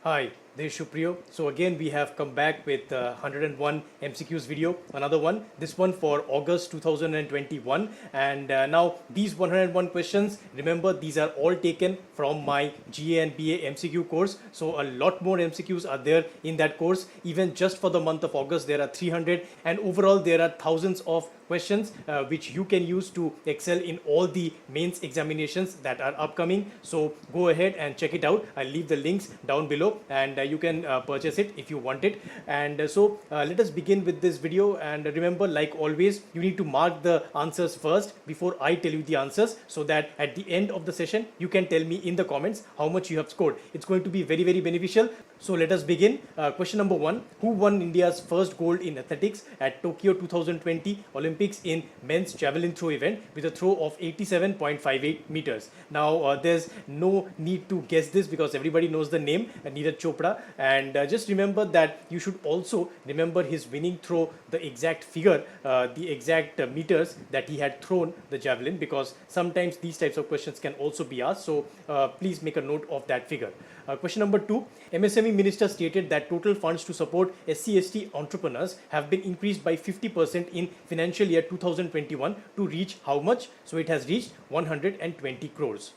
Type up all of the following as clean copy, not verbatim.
Hi, this is Supriyo. So again, we have come back with 101 MCQs video, another one, this one for August 2021. And now these 101 questions, remember these are all taken from my GA and BA MCQ course. So a lot more MCQs are there in that course. Even just for the month of August, there are 300 and overall there are thousands of questions which you can use to excel in all the mains examinations that are upcoming. So go ahead and check it out. I'll leave the links down below and you can purchase it if you want it. And so let us begin with this video. And remember, like always, you need to mark the answers first before I tell you the answers, so that at the end of the session you can tell me in the comments how much you have scored. It's going to be very, very beneficial. So let us begin. Question number 1. Who won India's first gold in athletics at Tokyo 2020 Olympics in men's javelin throw event with a throw of 87.58 meters? Now there's no need to guess this because everybody knows the name, Neeraj Chopra. And just remember that you should also remember his winning throw, the exact figure, the exact meters that he had thrown the javelin, because sometimes these types of questions can also be asked. So please make a note of that figure. Question number 2. MSME Minister stated that total funds to support SC/ST entrepreneurs have been increased by 50% in financial year 2021 to reach how much? So it has reached 120 crores.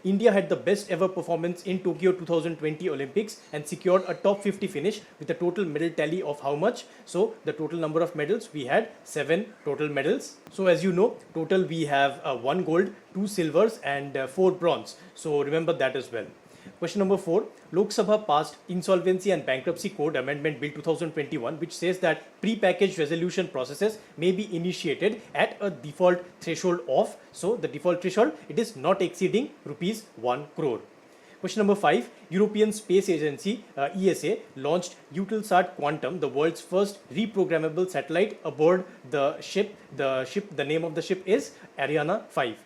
India had the best ever performance in Tokyo 2020 Olympics and secured a top 50 finish with a total medal tally of how much? So the total number of medals, we had 7 total medals. So as you know, total we have 1 gold, 2 silvers and 4 bronze. So remember that as well. Question number 4. Lok Sabha passed Insolvency and Bankruptcy Code Amendment Bill 2021, which says that pre-packaged resolution processes may be initiated at a default threshold of, so the default threshold, it is not exceeding rupees 1 crore. Question number 5. European Space Agency ESA launched Eutelsat Quantum, the world's first reprogrammable satellite aboard the ship. The name of the ship is Ariane 5,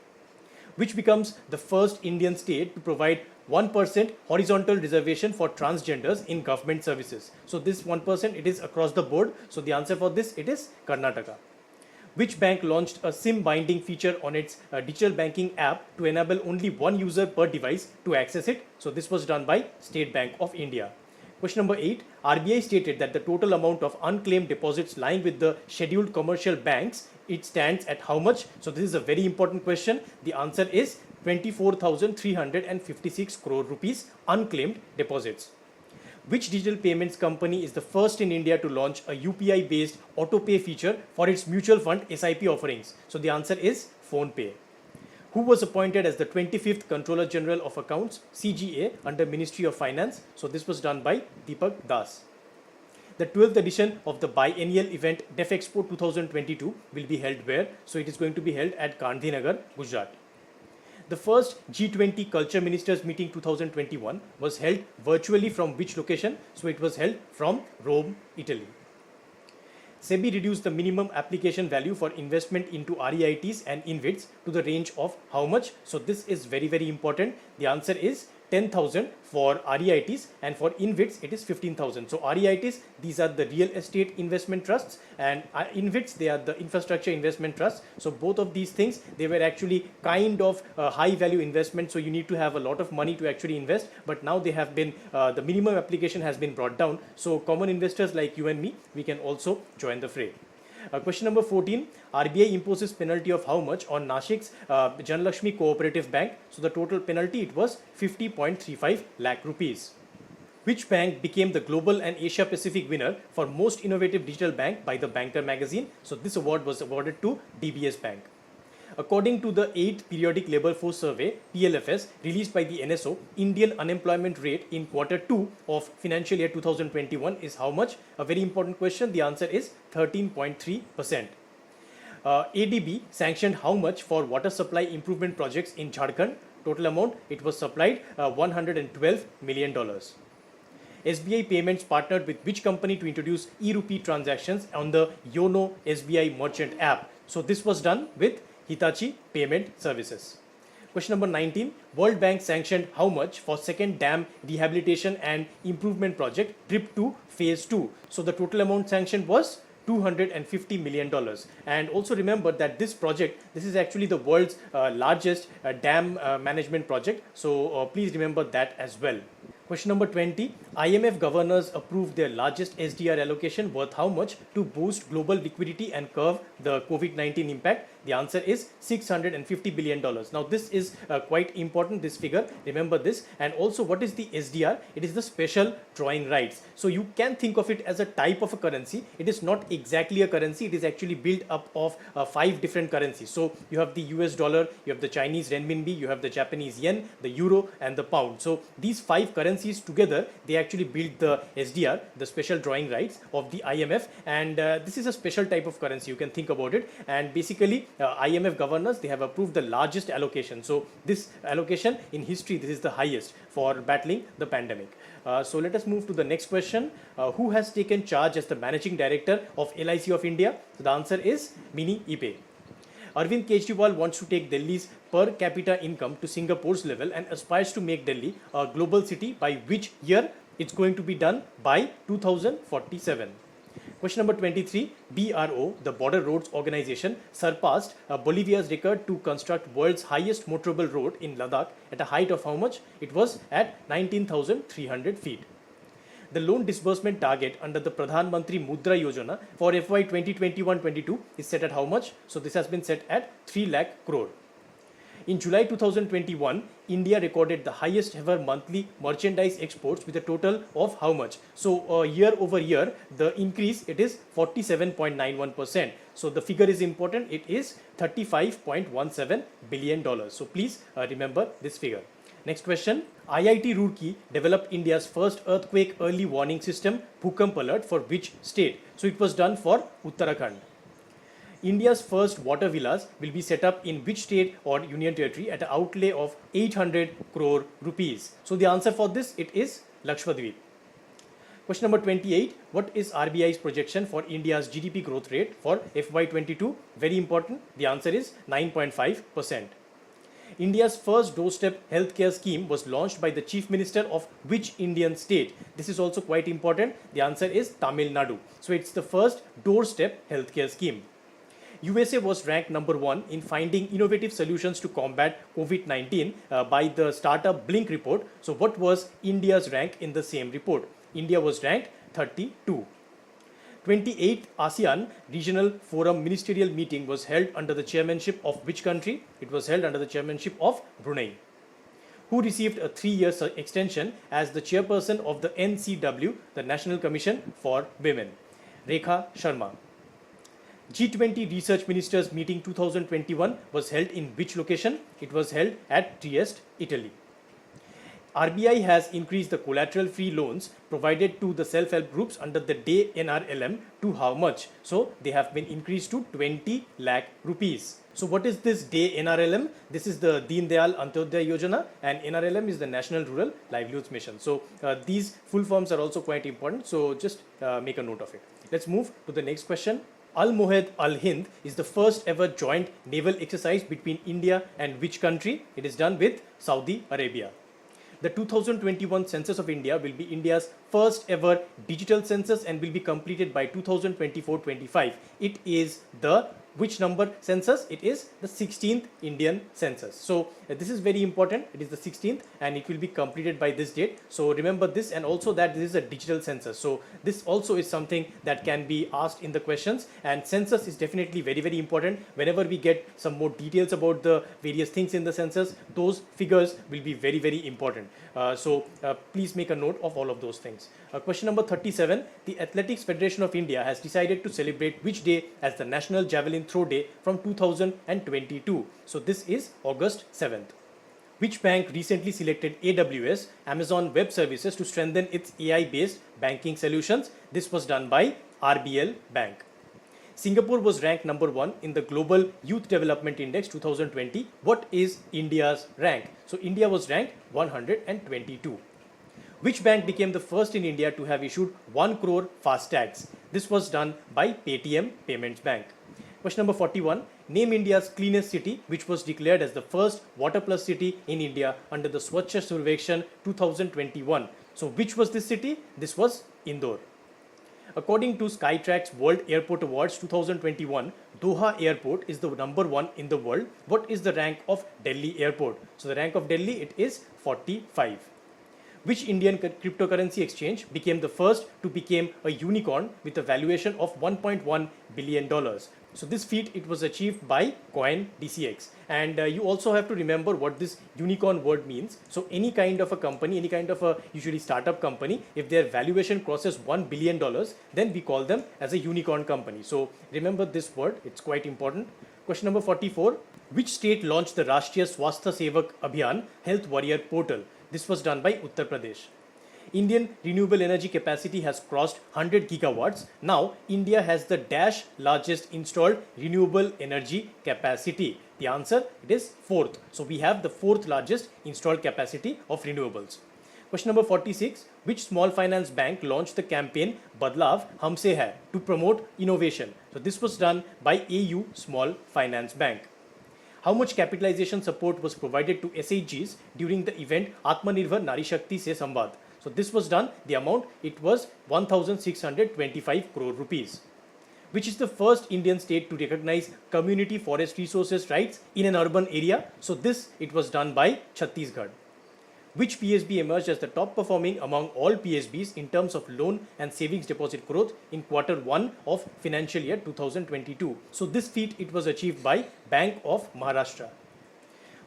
which becomes the first Indian state to provide 1% horizontal reservation for transgenders in government services. So this 1%, it is across the board. So the answer for this, it is Karnataka. Which bank launched a SIM binding feature on its digital banking app to enable only one user per device to access it? So this was done by State Bank of India. Question number 8. RBI stated that the total amount of unclaimed deposits lying with the scheduled commercial banks, it stands at how much? So this is a very important question. The answer is 24,356 crore rupees unclaimed deposits. Which digital payments company is the first in India to launch a UPI based auto-pay feature for its mutual fund SIP offerings? So the answer is PhonePe. Who was appointed as the 25th Controller General of Accounts CGA under Ministry of Finance? So this was done by Deepak Das. The 12th edition of the biennial event Def Expo 2022 will be held where? So it is going to be held at Gandhinagar, Gujarat. The first G20 Culture Ministers Meeting 2021 was held virtually from which location? So it was held from Rome, Italy. SEBI reduced the minimum application value for investment into REITs and InvITs to the range of how much? So this is very, very important. The answer is 10,000 for REITs, and for InvITs it is 15,000. So REITs, these are the real estate investment trusts, and InvITs, they are the infrastructure investment trusts. So both of these things, they were actually kind of high value investment. So you need to have a lot of money to actually invest, but now they have been, the minimum application has been brought down. So common investors like you and me, we can also join the fray. Question number 14. RBI imposes penalty of how much on Nashik's Janlakshmi Cooperative Bank? So the total penalty, it was 50.35 lakh rupees. Which bank became the global and Asia Pacific winner for most innovative digital bank by the Banker magazine? So this award was awarded to DBS Bank. According to the 8th Periodic Labour Force Survey, PLFS, released by the NSO, Indian unemployment rate in Q2 of financial year 2021 is how much? A very important question. The answer is 13.3%. ADB sanctioned how much for water supply improvement projects in Jharkhand? Total amount, it was supplied $112 million. SBI Payments partnered with which company to introduce e-rupee transactions on the YONO SBI Merchant app? So this was done with Hitachi Payment Services. Question number 19. World Bank sanctioned how much for second dam rehabilitation and improvement project DRIP 2 phase 2? So the total amount sanctioned was $250 million. And also remember that this project, this is actually the world's largest dam management project. So please remember that as well. Question number 20. IMF governors approved their largest SDR allocation worth how much to boost global liquidity and curb the COVID-19 impact? The answer is $650 billion. Now this is quite important, this figure. Remember this. And also, what is the SDR? It is the special drawing rights. So you can think of it as a type of a currency. It is not exactly a currency. It is actually built up of 5 different currencies. So you have the US dollar, you have the Chinese renminbi, you have the Japanese yen, the euro and the pound. So these 5 currencies together, they actually build the SDR, the special drawing rights of the IMF. And this is a special type of currency. You can think about it. And basically, IMF governors, they have approved the largest allocation. So this allocation in history, this is the highest for battling the pandemic. So let us move to the next question. Who has taken charge as the managing director of LIC of India? So the answer is Mini Ipe. Arvind Kejriwal wants to take Delhi's per capita income to Singapore's level and aspires to make Delhi a global city by which year? It's going to be done by 2047. Question number 23. BRO, the Border Roads Organization, surpassed Bolivia's record to construct world's highest motorable road in Ladakh at a height of how much? It was at 19,300 feet. The loan disbursement target under the Pradhan Mantri Mudra Yojana for FY 2021-22 is set at how much? So this has been set at 3 lakh crore. In July 2021, India recorded the highest ever monthly merchandise exports with a total of how much? So year over year, the increase, it is 47.91%. So the figure is important. It is $35.17 billion. So please remember this figure. Next question. IIT Roorkee developed India's first earthquake early warning system, Bhookamp Alert, for which state? So it was done for Uttarakhand. India's first water villas will be set up in which state or union territory at an outlay of 800 crore rupees? So the answer for this, it is Lakshadweep. Question number 28. What is RBI's projection for India's GDP growth rate for FY22? Very important. The answer is 9.5%. India's first doorstep healthcare scheme was launched by the Chief Minister of which Indian state? This is also quite important. The answer is Tamil Nadu. So it's the first doorstep healthcare scheme. USA was ranked number 1 in finding innovative solutions to combat COVID-19 by the startup Blink report. So what was India's rank in the same report? India was ranked 32. 28th ASEAN Regional Forum Ministerial Meeting was held under the chairmanship of which country? It was held under the chairmanship of Brunei. Who received a 3-year extension as the chairperson of the NCW, the National Commission for Women? Rekha Sharma. G20 Research Ministers Meeting 2021 was held in which location? It was held at Trieste, Italy. RBI has increased the collateral-free loans provided to the self-help groups under the Day NRLM to how much? So they have been increased to 20 lakh rupees. So what is this Day NRLM? This is the Deen Dayal Antyodaya Yojana, and NRLM is the National Rural Livelihoods Mission. So these full forms are also quite important. So just make a note of it. Let's move to the next question. Al-Mohed Al-Hind is the first ever joint naval exercise between India and which country? It is done with Saudi Arabia. The 2021 census of India will be India's first ever digital census and will be completed by 2024-25. It is the which number census? It is the 16th Indian census. So this is very important. It is the 16th and it will be completed by this date. So remember this, and also that this is a digital census. So this also is something that can be asked in the questions, and census is definitely very, very important. Whenever we get some more details about the various things in the census, those figures will be very, very important. So please make a note of all of those things. Question number 37. The Athletics Federation of India has decided to celebrate which day as the National Javelin Throw Day from 2022. So this is August 7th. Which bank recently selected AWS, Amazon Web Services, to strengthen its AI-based banking solutions? This was done by RBL Bank. Singapore was ranked number 1 in the Global Youth Development Index 2020. What is India's rank? So India was ranked 122. Which bank became the first in India to have issued 1 crore FASTags? This was done by Paytm Payments Bank. Question number 41. Name India's cleanest city, which was declared as the first Water Plus city in India under the Swachh Survekshan 2021. So which was this city? This was Indore. According to Skytrax World Airport Awards 2021, Doha Airport is the number 1 in the world. What is the rank of Delhi Airport? So the rank of Delhi, it is 45. Which Indian cryptocurrency exchange became the first to become a unicorn with a valuation of $1.1 billion? So this feat, it was achieved by Coin DCX. And you also have to remember what this unicorn word means. So any kind of a company, any kind of a usually startup company, if their valuation crosses $1 billion, then we call them as a unicorn company. So remember this word, it's quite important. Question number 44. Which state launched the Rashtriya Swasthya Sevak Abhiyan Health Warrior Portal? This was done by Uttar Pradesh. Indian renewable energy capacity has crossed 100 gigawatts. Now, India has the dash largest installed renewable energy capacity. The answer, it is fourth. So, we have the fourth largest installed capacity of renewables. Question number 46. Which small finance bank launched the campaign Badlav Humse Hai to promote innovation? So, this was done by AU Small Finance Bank. How much capitalization support was provided to SHGs during the event Atmanirbhar Nari Shakti Se Samvad? So this was done, the amount, it was 1,625 crore rupees. Which is the first Indian state to recognize community forest resources rights in an urban area? So this, it was done by Chhattisgarh. Which PSB emerged as the top performing among all PSBs in terms of loan and savings deposit growth in Q1 of financial year 2022? So this feat, it was achieved by Bank of Maharashtra.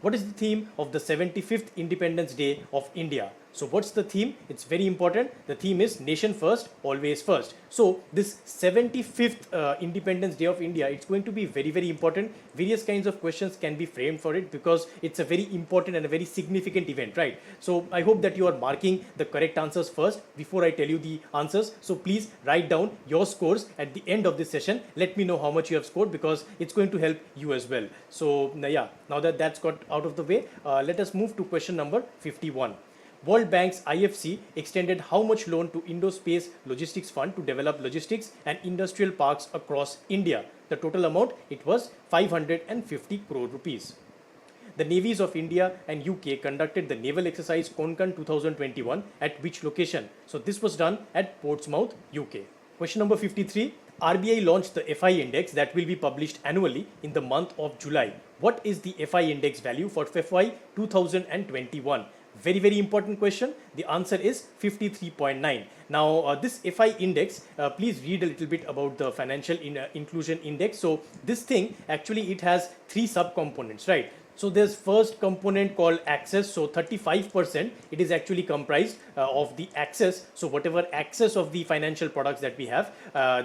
What is the theme of the 75th Independence Day of India? So what's the theme? It's very important. The theme is Nation First, Always First. So this 75th Independence Day of India, it's going to be very, very important. Various kinds of questions can be framed for it because it's a very important and a very significant event, right? So I hope that you are marking the correct answers first before I tell you the answers. So please write down your scores at the end of this session. Let me know how much you have scored because it's going to help you as well. So yeah, now that that's got out of the way, let us move to question number 51. World Bank's IFC extended how much loan to Indo-Space Logistics Fund to develop logistics and industrial parks across India? The total amount, it was 550 crore rupees. The navies of India and UK conducted the naval exercise Konkan 2021 at which location? So this was done at Portsmouth, UK. Question number 53. RBI launched the FI index that will be published annually in the month of July. What is the FI index value for FY 2021? Very, very important question. The answer is 53.9. Now, this FI index, please read a little bit about the financial inclusion index. So this thing, actually, it has three subcomponents, right? So there's first component called access. So 35% it is actually comprised of the access. So whatever access of the financial products that we have,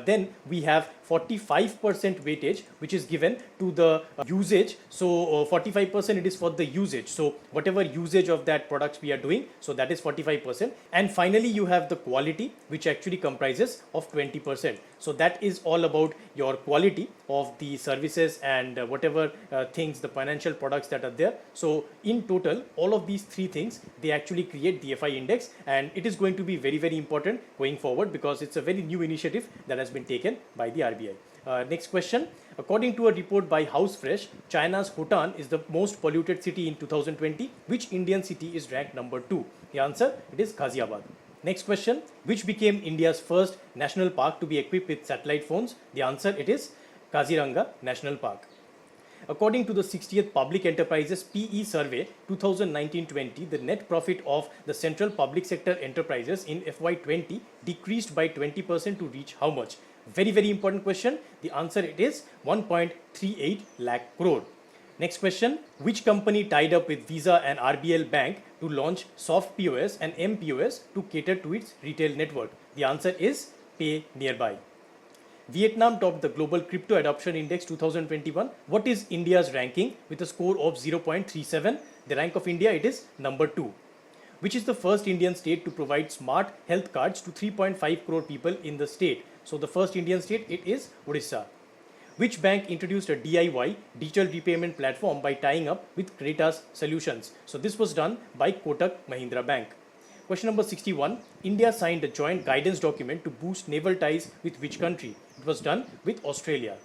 then we have 45% weightage which is given to the usage. So 45% it is for the usage. So whatever usage of that products we are doing, so that is 45%. And finally you have the quality which actually comprises of 20%. So that is all about your quality of the services and whatever things, the financial products that are there. So in total, all of these three things, they actually create the FI index, and it is going to be very, very important going forward because it's a very new initiative that has been taken by the RBI. Next question. According to a report by House Fresh, China's Bhutan is the most polluted city in 2020. Which Indian city is ranked number 2? The answer, it is Ghaziabad. Next question. Which became India's first national park to be equipped with satellite phones? The answer, it is Kaziranga National Park. According to the 60th Public Enterprises PE Survey 2019-20, the net profit of the central public sector enterprises in FY20 decreased by 20% to reach how much? Very, very important question. The answer, it is 1.38 lakh crore. Next question. Which company tied up with Visa and RBL Bank to launch soft POS and MPOS to cater to its retail network? The answer is Pay Nearby. Vietnam topped the Global Crypto Adoption Index 2021. What is India's ranking with a score of 0.37? The rank of India, it is number 2. Which is the first Indian state to provide smart health cards to 3.5 crore people in the state? So the first Indian state, it is Odisha. Which bank introduced a DIY digital repayment platform by tying up with Creditas Solutions? So this was done by Kotak Mahindra Bank. Question number 61. India signed a joint guidance document to boost naval ties with which country? It was done with Australia.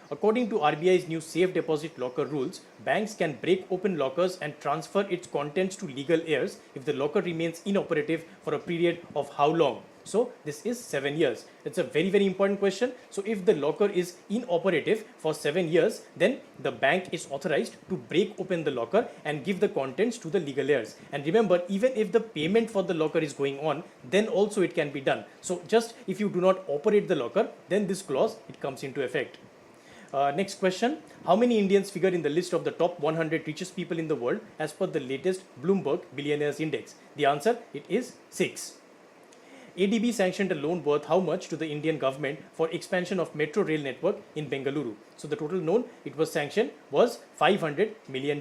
According to RBI's new safe deposit locker rules, banks can break open lockers and transfer its contents to legal heirs if the locker remains inoperative for a period of how long? So this is 7 years. It's a very, very important question. So if the locker is inoperative for 7 years, then the bank is authorized to break open the locker and give the contents to the legal heirs. And remember, even if the payment for the locker is going on, then also it can be done. So just if you do not operate the locker, then this clause, it comes into effect. Next question. How many Indians figure in the list of the top 100 richest people in the world as per the latest Bloomberg Billionaires Index? The answer, it is 6. ADB sanctioned a loan worth how much to the Indian government for expansion of metro rail network in Bengaluru? So the total loan it was sanctioned was $500 million.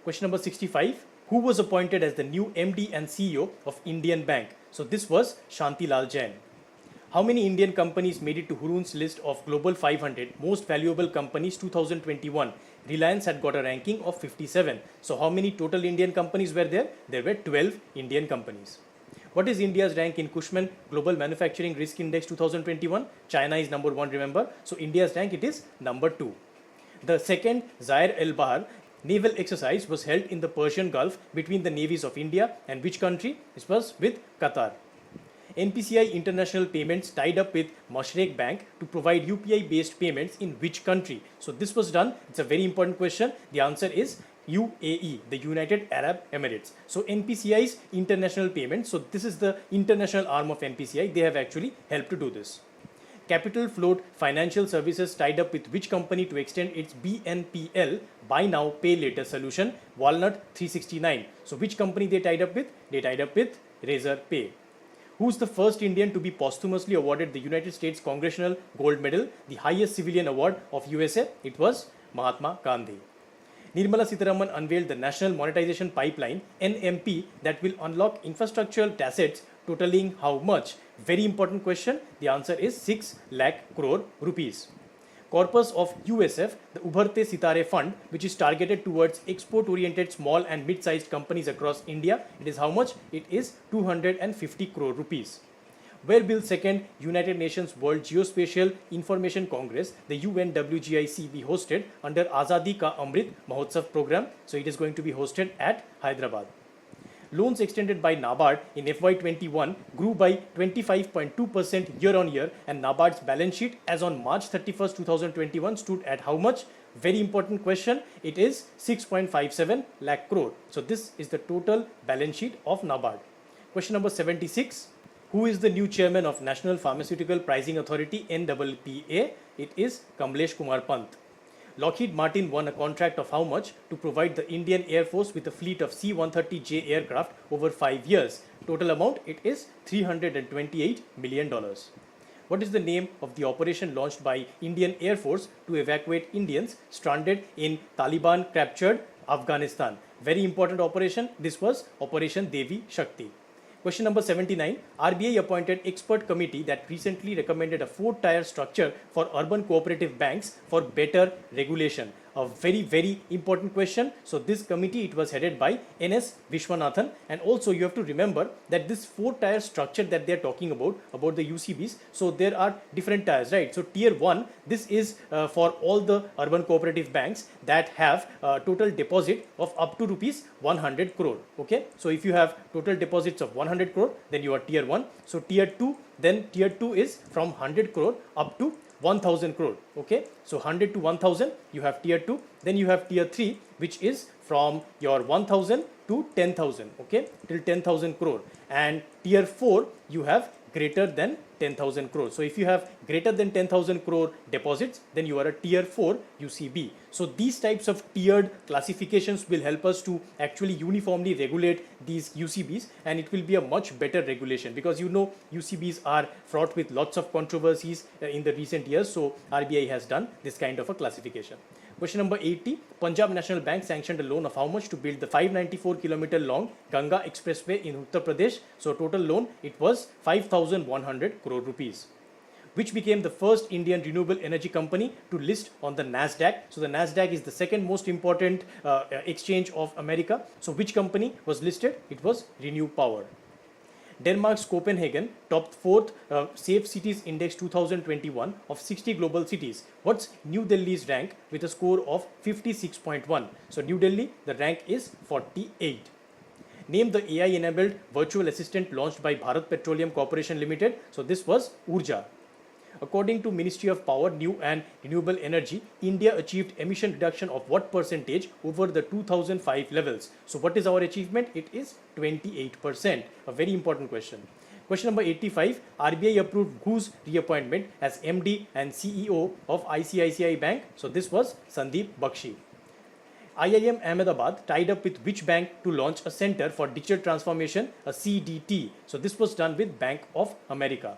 Question number 65. Who was appointed as the new MD and CEO of Indian Bank? So this was Shanti Lal Jain. How many Indian companies made it to Hurun's list of Global 500 Most Valuable Companies 2021? Reliance had got a ranking of 57. So how many total Indian companies were there? There were 12 Indian companies. What is India's rank in Cushman Global Manufacturing Risk Index 2021? China is number 1, remember. So India's rank, it is number 2. The second Zaire el-Bahr naval exercise was held in the Persian Gulf between the navies of India and which country? It was with Qatar. NPCI International Payments tied up with Mashreq Bank to provide UPI based payments in which country? So this was done. It's a very important question. The answer is UAE, the United Arab Emirates. So NPCI's international payments, so this is the international arm of NPCI, they have actually helped to do this. Capital Float Financial Services tied up with which company to extend its BNPL, Buy Now Pay Later solution, Walnut 369. So which company they tied up with? They tied up with Razor Pay. Who's the first Indian to be posthumously awarded the United States Congressional Gold Medal, the highest civilian award of USA? It was Mahatma Gandhi. Nirmala Sitharaman unveiled the National Monetization Pipeline, NMP, that will unlock infrastructural assets totaling how much? Very important question. The answer is 6 lakh crore rupees. Corpus of USF, the Ubharte Sitare Fund, which is targeted towards export-oriented small and mid-sized companies across India. It is how much? It is 250 crore rupees. Where will 2nd United Nations World Geospatial Information Congress, the UNWGIC, be hosted under Azadi Ka Amrit Mahotsav program? So it is going to be hosted at Hyderabad. Loans extended by NABARD in FY21 grew by 25.2% year on year, and NABARD's balance sheet as on March 31st, 2021 stood at how much? Very important question. It is 6.57 lakh crore. So this is the total balance sheet of NABARD. Question number 76. Who is the new chairman of National Pharmaceutical Pricing Authority, NPPA? It is Kamlesh Kumar Pant. Lockheed Martin won a contract of how much to provide the Indian Air Force with a fleet of C-130J aircraft over 5 years. Total amount, it is $328 million. What is the name of the operation launched by Indian Air Force to evacuate Indians stranded in Taliban-captured Afghanistan? Very important operation. This was Operation Devi Shakti. Question number 79. RBI appointed expert committee that recently recommended a 4-tier structure for urban cooperative banks for better regulation. A very, very important question. So this committee, it was headed by N.S. Vishwanathan, and also you have to remember that this 4-tier structure that they are talking about the UCBs, so there are different tiers, right? So tier 1, this is for all the urban cooperative banks that have total deposit of up to rupees 100 crore. Okay, so if you have total deposits of 100 crore, then you are tier 1. So tier 2, then tier 2 is from 100 crore up to 1000 crore. Okay, so 100 to 1000, you have tier 2. Then you have tier 3, which is from your 1000 to 10,000. Okay, till 10,000 crore. And tier 4, you have greater than 10,000 crore. So if you have greater than 10,000 crore deposits, then you are a tier 4 UCB. So these types of tiered classifications will help us to actually uniformly regulate these UCBs, and it will be a much better regulation, because you know UCBs are fraught with lots of controversies in the recent years. So RBI has done this kind of a classification. Question number 80. Punjab National Bank sanctioned a loan of how much to build the 594-kilometer long Ganga Expressway in Uttar Pradesh? So total loan, it was 5,100 crore rupees. Which became the first Indian renewable energy company to list on the NASDAQ? So the NASDAQ is the second most important exchange of America. So which company was listed? It was Renew Power. Denmark's Copenhagen topped 4th Safe Cities Index 2021 of 60 global cities. What's New Delhi's rank with a score of 56.1? So New Delhi, the rank is 48. Name the AI-enabled virtual assistant launched by Bharat Petroleum Corporation Limited. So this was Urja. According to Ministry of Power, New and Renewable Energy, India achieved emission reduction of what percentage over the 2005 levels? So what is our achievement? It is 28%. A very important question. Question number 85, RBI approved whose reappointment as MD and CEO of ICICI Bank? So this was Sandeep Bakshi. IIM Ahmedabad tied up with which bank to launch a Center for Digital Transformation, a CDT? So this was done with Bank of America.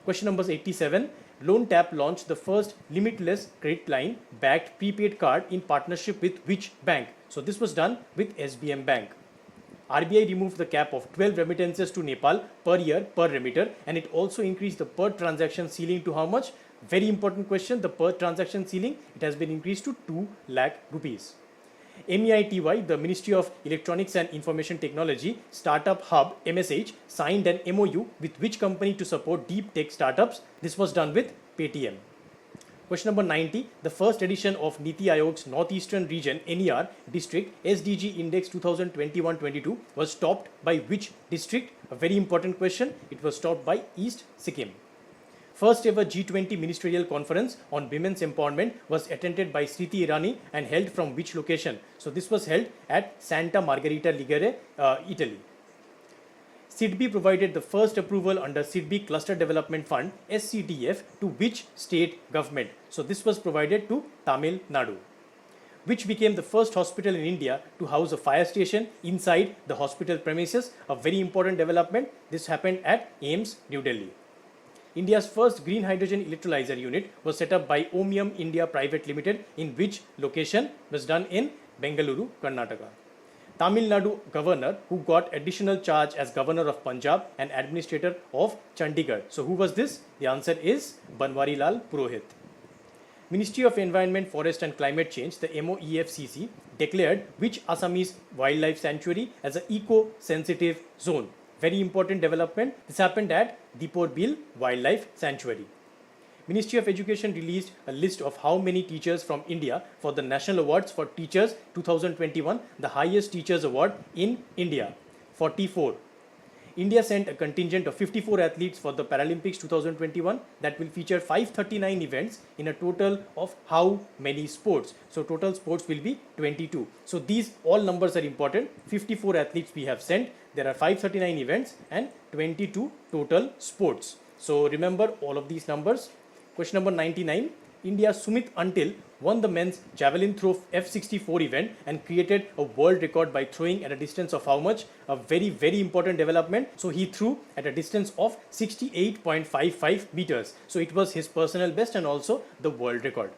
Question number 87, Loan Tap launched the first limitless credit line backed prepaid card in partnership with which bank? So this was done with SBM Bank. RBI removed the cap of 12 remittances to Nepal per year per remitter, and it also increased the per transaction ceiling to how much? Very important question. The per transaction ceiling, it has been increased to 2 lakh rupees. MEITY, the Ministry of Electronics and Information Technology Startup Hub MSH, signed an MOU with which company to support deep tech startups? This was done with Paytm. Question number 90, the first edition of Niti Aayog's Northeastern Region NER District SDG Index 2021-22 was topped by which district? A very important question. It was topped by East Sikkim. First ever G20 Ministerial Conference on Women's Empowerment was attended by Sriti Irani and held from which location? So this was held at Santa Margherita Ligure, Italy. SIDBI provided the first approval under SIDBI Cluster Development Fund SCDF to which state government? So this was provided to Tamil Nadu. Which became the first hospital in India to house a fire station inside the hospital premises? A very important development. This happened at AIIMS, New Delhi. India's first green hydrogen electrolyzer unit was set up by Omium India Private Limited in which location? Was done in Bengaluru, Karnataka. Tamil Nadu governor who got additional charge as governor of Punjab and administrator of Chandigarh. So who was this? The answer is Banwari Lal Purohit. Ministry of Environment, Forest and Climate Change, the MOEFCC, declared which Assamese wildlife sanctuary as an eco-sensitive zone? Very important development. This happened at Deepor Bill Wildlife Sanctuary. Ministry of Education released a list of how many teachers from India for the National Awards for Teachers 2021, the highest teachers award in India, 44. India sent a contingent of 54 athletes for the Paralympics 2021 that will feature 539 events in a total of how many sports? So total sports will be 22. So these all numbers are important. 54 athletes we have sent. There are 539 events and 22 total sports. So remember all of these numbers. Question number 99. India's Sumit Until won the men's javelin throw F64 event and created a world record by throwing at a distance of how much? A very, very important development. So he threw at a distance of 68.55 meters. So it was his personal best and also the world record.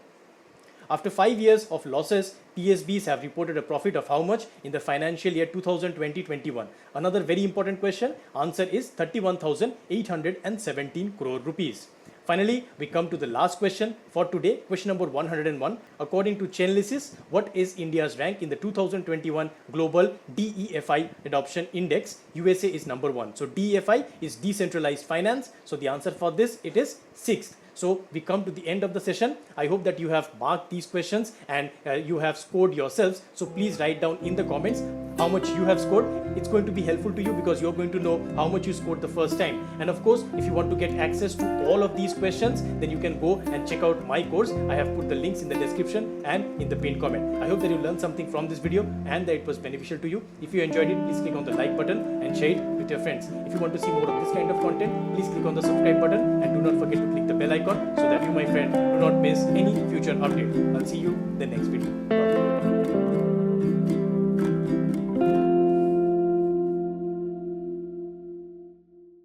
After 5 years of losses, PSBs have reported a profit of how much in the financial year 2020-21? Another very important question. Answer is 31,817 crore rupees. Finally, we come to the last question for today, question number 101. According to Chainalysis, what is India's rank in the 2021 Global DEFI Adoption Index? USA is number 1. So DEFI is decentralized finance. So the answer for this, it is 6th. So we come to the end of the session. I hope that you have marked these questions and you have scored yourselves. So please write down in the comments how much you have scored. It's going to be helpful to you because you're going to know how much you scored the first time. And of course, if you want to get access to all of these questions, then you can go and check out my course. I have put the links in the description and in the pinned comment. I hope that you learned something from this video and that it was beneficial to you. If you enjoyed it, please click on the like button and share it with your friends. If you want to see more of this kind of content, please click on the subscribe button and do not forget to click the bell icon so that you, my friend, do not miss any future update. I'll see you in the next video. Bye.